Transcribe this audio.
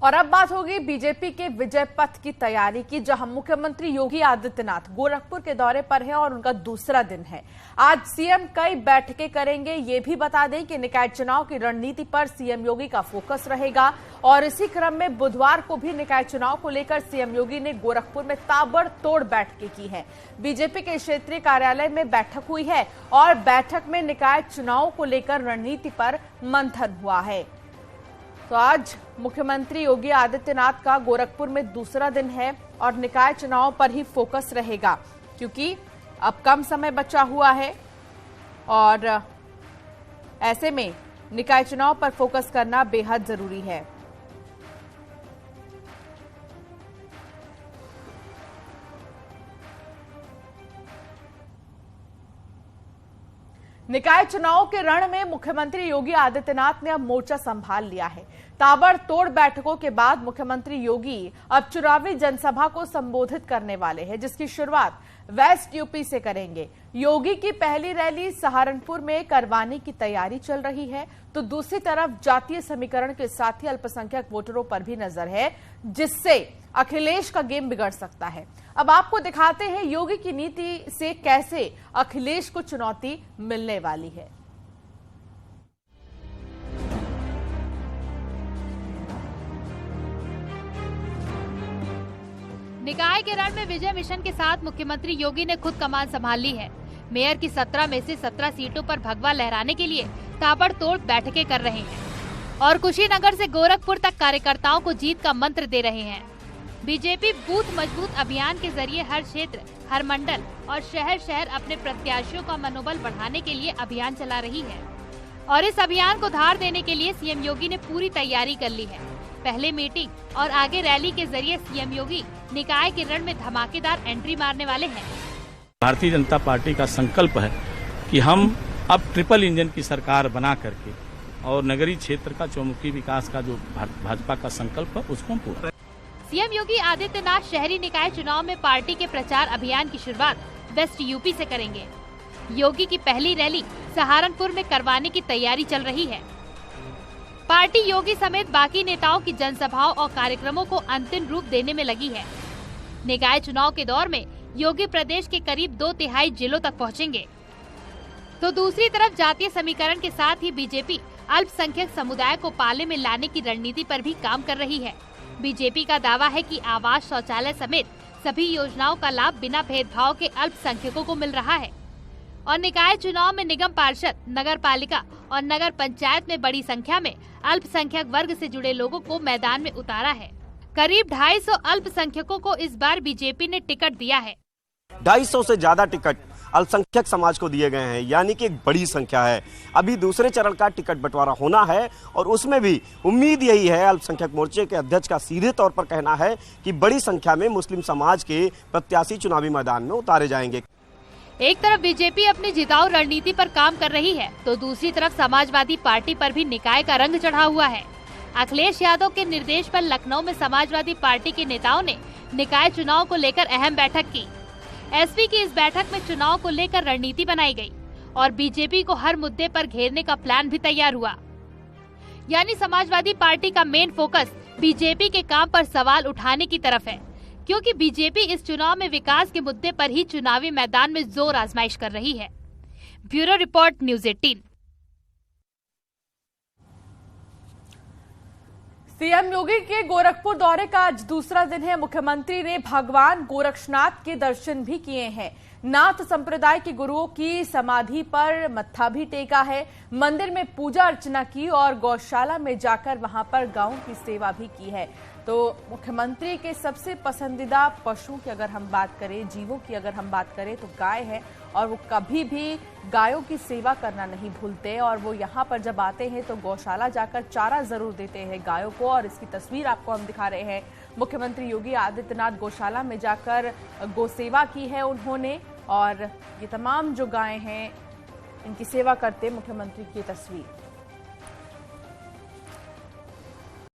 और अब बात होगी बीजेपी के विजय पथ की तैयारी की, जहां मुख्यमंत्री योगी आदित्यनाथ गोरखपुर के दौरे पर हैं और उनका दूसरा दिन है। आज सीएम कई बैठकें करेंगे। ये भी बता दें कि निकाय चुनाव की रणनीति पर सीएम योगी का फोकस रहेगा और इसी क्रम में बुधवार को भी निकाय चुनाव को लेकर सीएम योगी ने गोरखपुर में ताबड़तोड़ बैठकें की है। बीजेपी के क्षेत्रीय कार्यालय में बैठक हुई है और बैठक में निकाय चुनाव को लेकर रणनीति पर मंथन हुआ है। तो आज मुख्यमंत्री योगी आदित्यनाथ का गोरखपुर में दूसरा दिन है और निकाय चुनाव पर ही फोकस रहेगा, क्योंकि अब कम समय बचा हुआ है और ऐसे में निकाय चुनाव पर फोकस करना बेहद जरूरी है। निकाय चुनाव के रण में मुख्यमंत्री योगी आदित्यनाथ ने अब मोर्चा संभाल लिया है। ताबड़तोड़ बैठकों के बाद मुख्यमंत्री योगी अब चुनावी जनसभा को संबोधित करने वाले हैं, जिसकी शुरुआत वेस्ट यूपी से करेंगे। योगी की पहली रैली सहारनपुर में करवाने की तैयारी चल रही है, तो दूसरी तरफ जातीय समीकरण के साथ ही अल्पसंख्यक वोटरों पर भी नजर है, जिससे अखिलेश का गेम बिगड़ सकता है। अब आपको दिखाते हैं योगी की नीति से कैसे अखिलेश को चुनौती मिलने वाली है। निकाय के रण में विजय मिशन के साथ मुख्यमंत्री योगी ने खुद कमान संभाल ली है। मेयर की 17 में से 17 सीटों पर भगवा लहराने के लिए ताबड़तोड़ बैठकें कर रहे हैं और कुशीनगर से गोरखपुर तक कार्यकर्ताओं को जीत का मंत्र दे रहे हैं। बीजेपी बूथ मजबूत अभियान के जरिए हर क्षेत्र, हर मंडल और शहर अपने प्रत्याशियों का मनोबल बढ़ाने के लिए अभियान चला रही है और इस अभियान को धार देने के लिए सीएम योगी ने पूरी तैयारी कर ली है। पहले मीटिंग और आगे रैली के जरिए सीएम योगी निकाय के रण में धमाकेदार एंट्री मारने वाले हैं। भारतीय जनता पार्टी का संकल्प है कि हम अब ट्रिपल इंजन की सरकार बना करके और नगरीय क्षेत्र का चौमुखी विकास का जो भाजपा का संकल्प है उसको हम पूरा। सीएम योगी आदित्यनाथ शहरी निकाय चुनाव में पार्टी के प्रचार अभियान की शुरुआत वेस्ट यूपी से करेंगे। योगी की पहली रैली सहारनपुर में करवाने की तैयारी चल रही है। पार्टी योगी समेत बाकी नेताओं की जनसभाओं और कार्यक्रमों को अंतिम रूप देने में लगी है। निकाय चुनाव के दौर में योगी प्रदेश के करीब 2/3 जिलों तक पहुंचेंगे, तो दूसरी तरफ जातीय समीकरण के साथ ही बीजेपी अल्पसंख्यक समुदाय को पाले में लाने की रणनीति पर भी काम कर रही है। बीजेपी का दावा है कि आवास, शौचालय समेत सभी योजनाओं का लाभ बिना भेदभाव के अल्पसंख्यकों को मिल रहा है और निकाय चुनाव में निगम पार्षद, नगर पालिका और नगर पंचायत में बड़ी संख्या में अल्पसंख्यक वर्ग से जुड़े लोगों को मैदान में उतारा है। करीब 250 अल्पसंख्यकों को इस बार बीजेपी ने टिकट दिया है। 250 से ज्यादा टिकट अल्पसंख्यक समाज को दिए गए हैं, यानी कि एक बड़ी संख्या है। अभी दूसरे चरण का टिकट बंटवारा होना है और उसमें भी उम्मीद यही है, अल्पसंख्यक मोर्चे के अध्यक्ष का सीधे तौर पर कहना है कि बड़ी संख्या में मुस्लिम समाज के प्रत्याशी चुनावी मैदान में उतारे जाएंगे। एक तरफ बीजेपी अपनी जिताऊ रणनीति पर काम कर रही है, तो दूसरी तरफ समाजवादी पार्टी पर भी निकाय का रंग चढ़ा हुआ है। अखिलेश यादव के निर्देश पर लखनऊ में समाजवादी पार्टी के नेताओं ने निकाय चुनाव को लेकर अहम बैठक की। एसपी की इस बैठक में चुनाव को लेकर रणनीति बनाई गई और बीजेपी को हर मुद्दे पर घेरने का प्लान भी तैयार हुआ। यानी समाजवादी पार्टी का मेन फोकस बीजेपी के काम पर सवाल उठाने की तरफ है, क्योंकि बीजेपी इस चुनाव में विकास के मुद्दे पर ही चुनावी मैदान में जोर आजमाइश कर रही है। Bureau report, news 18। सीएम योगी के गोरखपुर दौरे का आज दूसरा दिन है। मुख्यमंत्री ने भगवान गोरक्षनाथ के दर्शन भी किए हैं। नाथ संप्रदाय के गुरुओं की समाधि पर मत्था भी टेका है, मंदिर में पूजा अर्चना की और गौशाला में जाकर वहां पर गायों की सेवा भी की है। तो मुख्यमंत्री के सबसे पसंदीदा पशु की अगर हम बात करें, जीवों की अगर हम बात करें तो गाय है और वो कभी भी गायों की सेवा करना नहीं भूलते और वो यहाँ पर जब आते हैं तो गौशाला जाकर चारा जरूर देते हैं गायों को। और इसकी तस्वीर आपको हम दिखा रहे हैं। मुख्यमंत्री योगी आदित्यनाथ गौशाला में जाकर गौ सेवा की है उन्होंने और ये तमाम जो गायें हैं इनकी सेवा करते मुख्यमंत्री की तस्वीर।